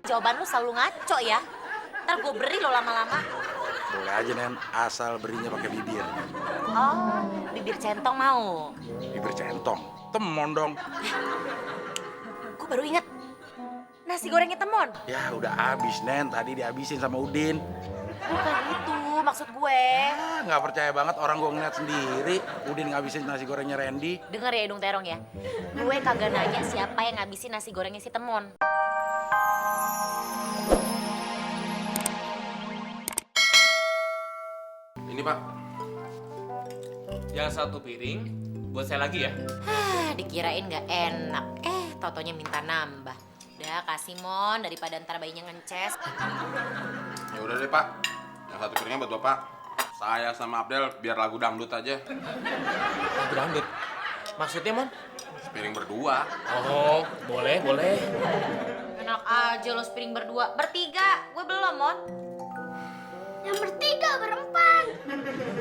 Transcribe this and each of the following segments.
jawaban lu selalu ngaco ya. Ntar gue beri lo lama-lama. Boleh aja, Nen, asal berinya pakai bibir. Oh, bibir centong mau. Bibir centong? Temon dong. Gue baru inget. Nasi gorengnya temon. Ya udah habis, Nen. Tadi dihabisin sama Udin. Bukan itu maksud gue. Ah, nggak percaya banget orang gue ngeliat sendiri. Udin ngabisin nasi gorengnya Randy. Dengar ya hidung terong ya. Gue kagak nanya siapa yang ngabisin nasi gorengnya si temon. Ini Pak. Yang satu piring, buat saya lagi ya. Dikirain gak enak. Tau-taunya minta nambah. Udah kasih Mon, daripada ntar bayinya ngences. Ya udah deh Pak. Yang satu piringnya buat Bapak. Saya sama Abdel biar lagu dangdut aja. Lagu dangdut? Maksudnya, Mon? Sepiring berdua. Oh, boleh, boleh. Enak aja lo sepiring berdua. Bertiga, gue belum Mon. Yang bertiga, berempat.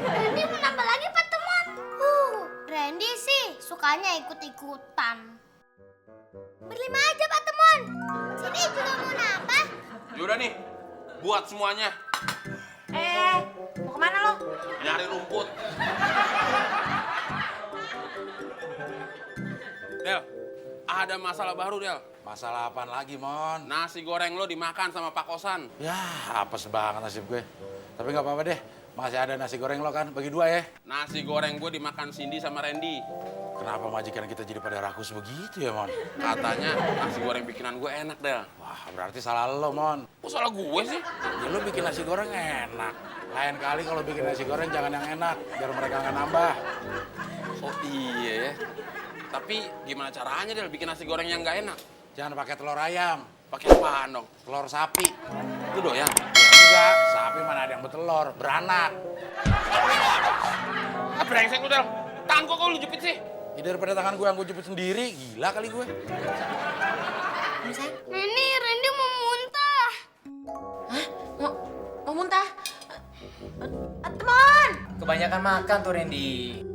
Randy mau nambah lagi Pak Temon. Randy sih sukanya ikut-ikutan. Berlima aja Pak Temon. Sini juga mau nambah. Yaudah nih, buat semuanya. Mau kemana lo? Nyari rumput. Del, ada masalah baru Del. Masalah apaan lagi, Mon? Nasi goreng lo dimakan sama Pak Kosan. Ya, apes banget nasib gue. Tapi nggak apa-apa deh. Masih ada nasi goreng lo kan, bagi dua ya. Nasi goreng gue dimakan Cindy sama Randy. Kenapa majikan kita jadi pada rakus begitu ya, Mon? Katanya nasi goreng bikinan gue enak, Del. Wah, berarti salah lo, Mon. Kok salah gue sih? Ya lo bikin nasi goreng enak. Lain kali kalau bikin nasi goreng jangan yang enak, biar mereka nggak nambah. Oh iya ya. Tapi gimana caranya, Del, bikin nasi goreng yang nggak enak? Jangan pakai telur ayam, Pakai apaan dong? telur sapi. Itu doyan. Ya enggak, sapi mana ada yang bertelur, beranak. Ah, brengsek lu, Del. Tangan kok lu jepit sih? Ya daripada tangan gue yang gue jepit sendiri, gila kali gue. Randy mau muntah. Mau muntah? Temon! Kebanyakan makan tuh, Randy.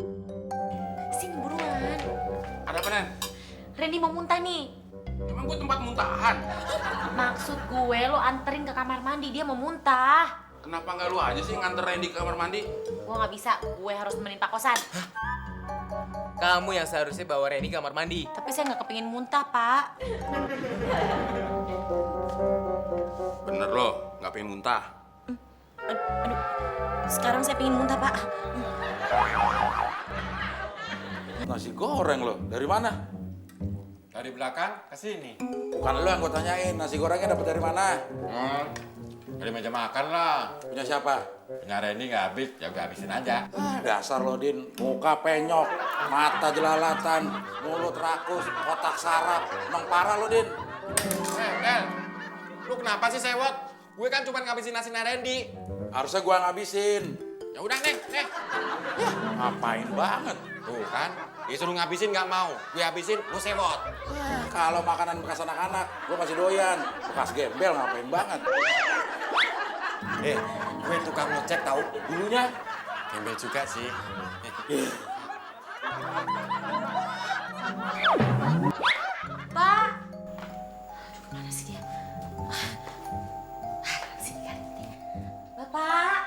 Sini buruan. Ada apa, Nen? Randy mau muntah nih. Emang gue tempat muntahan? Maksud gue lo anterin ke kamar mandi, dia mau muntah. Kenapa nggak lu aja sih nganter Randy ke kamar mandi? Gue nggak bisa, gue harus temenin Pak Kosan. Kamu yang seharusnya bawa Randy ke kamar mandi. Tapi saya nggak kepingin muntah, Pak. Bener lo, nggak pengen muntah. Aduh, sekarang saya pengen muntah, Pak. Nasi goreng lo, dari mana? Dari belakang ke sini. Bukan lo yang gue tanyain, nasi gorengnya dapat dari mana? Dari meja makan lah. Punya siapa? Punya Randy nggak habis, ya gue habisin aja. Ah, dasar lo, Din. Muka penyok, mata jelalatan, mulut rakus, otak sarap. Emang parah lo, Din. Del, lu kenapa sih sewot? Gue kan cuma ngabisin nasi Randy. Harusnya gue ngabisin. Ya udah nih. Ngapain banget? Tuh kan, disuruh ngabisin nggak mau. Gue habisin, lu sewot. Kalau makanan bekas anak-anak, gue masih doyan. Bekas gembel ngapain banget? Gue tukang ngecek tahu. Dulunya, Gembel juga sih. Pak! Mana sih dia? Sini kan. Bapak!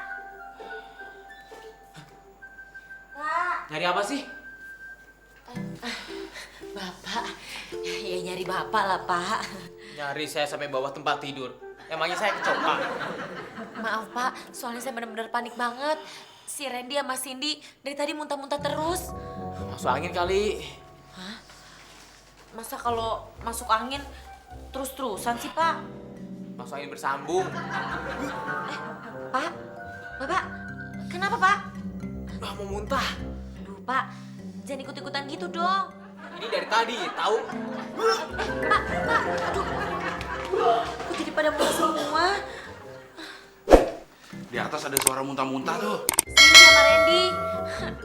Pak! Nyari apa sih? Bapak, ya nyari bapak lah, Pak. Nyari saya sampai bawah tempat tidur. Emangnya saya kecopak? Maaf, Pak. Soalnya saya benar-benar panik banget. Si Randy sama Cindy dari tadi muntah-muntah terus. Masuk angin kali. Masa kalau masuk angin terus-terusan sih, Pak? Masuk angin bersambung. Pak? Bapak? Kenapa, Pak? Udah mau muntah. Aduh, Pak. Jangan ikut-ikutan gitu dong. Ini dari tadi, tahu? Pak, aduh. Kok jadi pada muntah semua? di atas ada suara muntah-muntah tuh. Cindy sama Randy.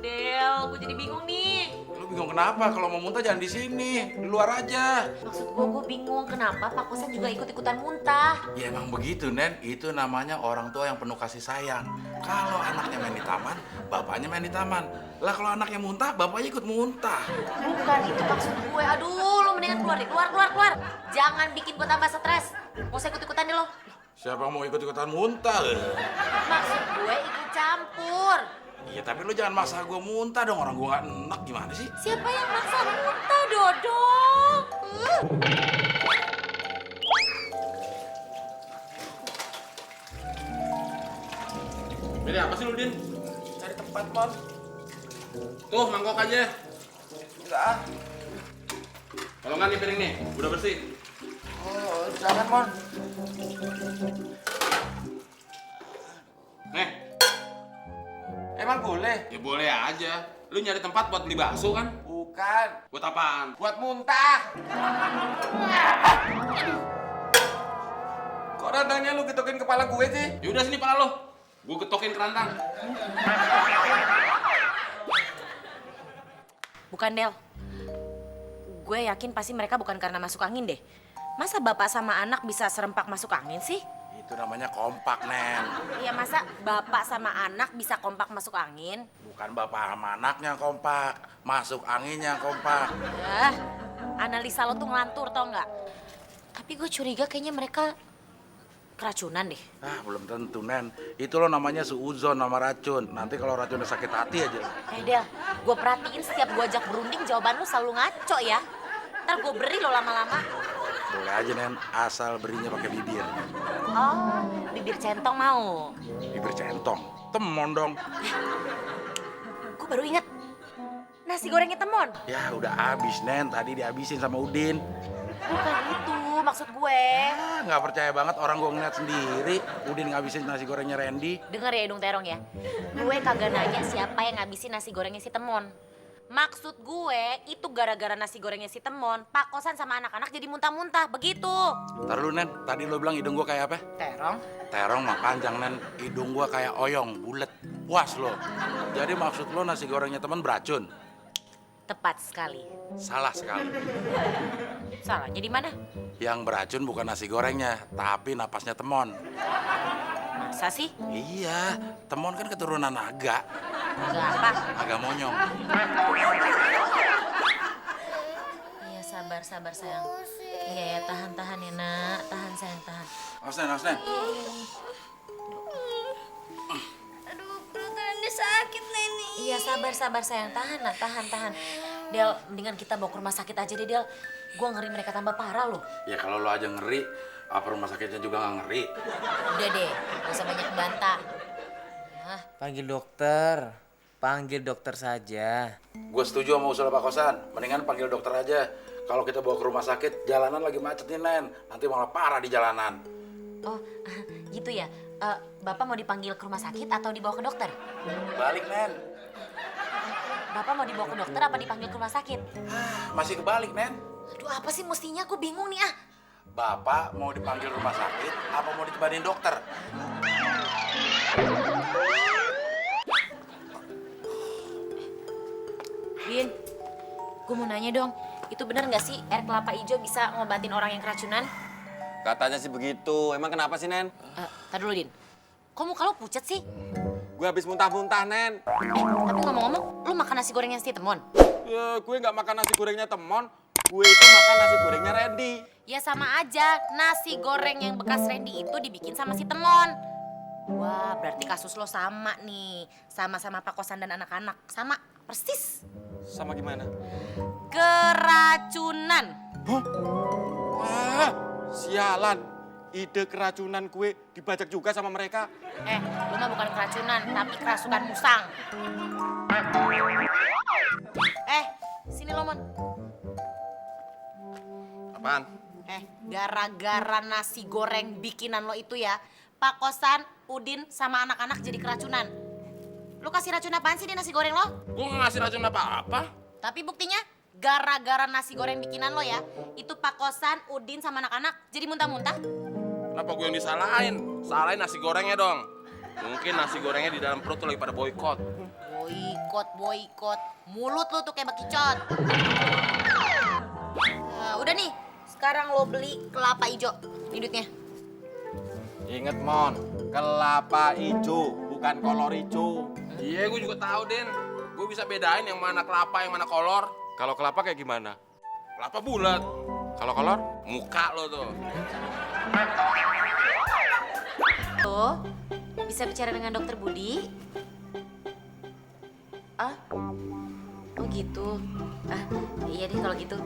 Del, gue jadi bingung nih. Lu bingung kenapa? Kalau mau muntah jangan di sini, di luar aja. Maksud gue bingung kenapa Pak Kosan juga ikut-ikutan muntah. Ya emang begitu, Nen. Itu namanya orang tua yang penuh kasih sayang. Kalau anaknya main di taman, bapaknya main di taman. Lah kalau anaknya muntah, bapaknya ikut muntah. Bukan itu maksud gue. Aduh, lo mendingan keluar deh, keluar. Jangan bikin gue tambah stres. Mau saya ikut-ikutan deh lo. Siapa yang mau ikut-ikutan muntah? Maksud gue ikut campur. Iya, tapi lu jangan maksa gue muntah dong, orang gue gak enak gimana sih? Siapa yang maksa muntah, Dodong? Ini apa sih lu, Din? Cari tempat, Mon. Tuh, mangkok aja. Enggak ah. Kalau nggak nih piring nih, udah bersih. Oh, jangan, Mon. Nih, Emang boleh? ya boleh aja. Lu nyari tempat buat beli bakso kan? Bukan. Buat apaan? Buat muntah. Kok rantangnya lu getokin kepala gue sih? Ya udah sini pala lo. Gue getokin kerantang. Bukan, Del. Gue yakin pasti mereka bukan karena masuk angin deh. Masa bapak sama anak bisa serempak masuk angin sih? Itu namanya kompak, Nen. Iya, masa bapak sama anak bisa kompak masuk angin? Bukan bapak sama anaknya kompak, masuk anginnya kompak. Ya, analisa lo tuh ngelantur tau nggak? Tapi gue curiga kayaknya mereka keracunan deh. Ah, belum tentu, Nen. Itu lo namanya suuzon nama racun. Nanti kalau racunnya sakit hati aja. Del, gue perhatiin setiap gue ajak berunding jawaban lo selalu ngaco ya. Ntar gue beri lo lama-lama. Boleh aja, Nen, asal berinya pakai bibir. Oh, bibir centong mau. Bibir centong. Temon dong. Gue baru inget. Nasi gorengnya temon. Ya udah habis, Nen. Tadi dihabisin sama Udin. Bukan itu maksud gue. Ah, nggak percaya banget orang gue ngeliat sendiri. Udin ngabisin nasi gorengnya Randy. Dengar ya hidung terong ya. Gue kagak nanya siapa yang ngabisin nasi gorengnya si temon. Maksud gue itu gara-gara nasi gorengnya si temon, Pak Kosan sama anak-anak jadi muntah-muntah, begitu. Ntar lu, Nen. Tadi lo bilang hidung gue kayak apa? Terong? Terong mah panjang, Nen. Hidung gue kayak oyong, bulet. Puas lo. Jadi maksud lo nasi gorengnya teman beracun? Tepat sekali. Salah sekali. Salahnya di mana? Yang beracun bukan nasi gorengnya, tapi napasnya temon. Masa sih? Iya, temon kan keturunan naga. Enggak apa? Naga monyong. Iya, sabar sayang. Iya ya, tahan ya nak. Tahan sayang, tahan. Awas, Nen. Aduh, perut Randy sakit, Neni. Iya, sabar sayang. Tahan nak, tahan. Del, mendingan kita bawa ke rumah sakit aja deh, Del. Gua ngeri mereka tambah parah loh. Ya kalau lo aja ngeri, apa rumah sakitnya juga nggak ngeri? Udah deh, gak usah banyak bantah. Nah, Panggil dokter saja. Gue setuju sama usul Pak Kosan. Mendingan panggil dokter aja. Kalau kita bawa ke rumah sakit, jalanan lagi macet nih, Nen. Nanti malah parah di jalanan. oh, gitu ya. Bapak mau dipanggil ke rumah sakit atau dibawa ke dokter? Balik, Nen. Bapak mau dibawa ke dokter apa dipanggil ke rumah sakit? Masih kebalik, Nen. Aduh, apa sih mestinya? Gue bingung nih ah. Bapak mau dipanggil rumah sakit apa mau ditebanin dokter? Bin, gue mau nanya dong. Itu benar nggak sih air kelapa hijau bisa ngobatin orang yang keracunan? Katanya sih begitu. Emang kenapa sih, Nen? Tar dulu, Din. Kok muka lo pucat sih? Gue habis muntah-muntah, Nen. Tapi ngomong-ngomong, lo makan nasi gorengnya si Temon? Ya, gue nggak makan nasi gorengnya Temon. Gue itu makan nasi gorengnya Randy. Ya sama aja, nasi goreng yang bekas Randy itu dibikin sama si Temon. Wah, berarti kasus lo sama nih. Sama-sama Pak Kosan dan anak-anak. Sama, persis. Sama gimana? Keracunan. Wah, sialan. Ide keracunan gue dibajak juga sama mereka. Lo mah bukan keracunan, tapi kerasukan musang. Sini lo, Mon. Apaan? Gara-gara nasi goreng bikinan lo itu ya, Pak Kosan, Udin, sama anak-anak jadi keracunan. Lo kasih racun apaan sih di nasi goreng lo? Gue nggak ngasih racun apa-apa. Tapi buktinya, gara-gara nasi goreng bikinan lo ya, itu Pak Kosan, Udin, sama anak-anak jadi muntah-muntah. Kenapa gue yang disalahin? Salahin nasi gorengnya dong. Mungkin nasi gorengnya di dalam perut tuh lagi pada boykot. Boykot. Mulut lo tuh kayak bekicot. Udah nih, sekarang lo beli kelapa hijau. Ini duitnya. Ingat, Mon. Kelapa hijau, bukan kolor hijau. Iya, gue juga tahu, Den. Gue bisa bedain yang mana kelapa, yang mana kolor. Kalau kelapa kayak gimana? Kelapa bulat. Kalau kolor? Muka lo tuh. Tuh, bisa bicara dengan dokter Budi? Ah, oh gitu. Ah, iya deh kalau gitu.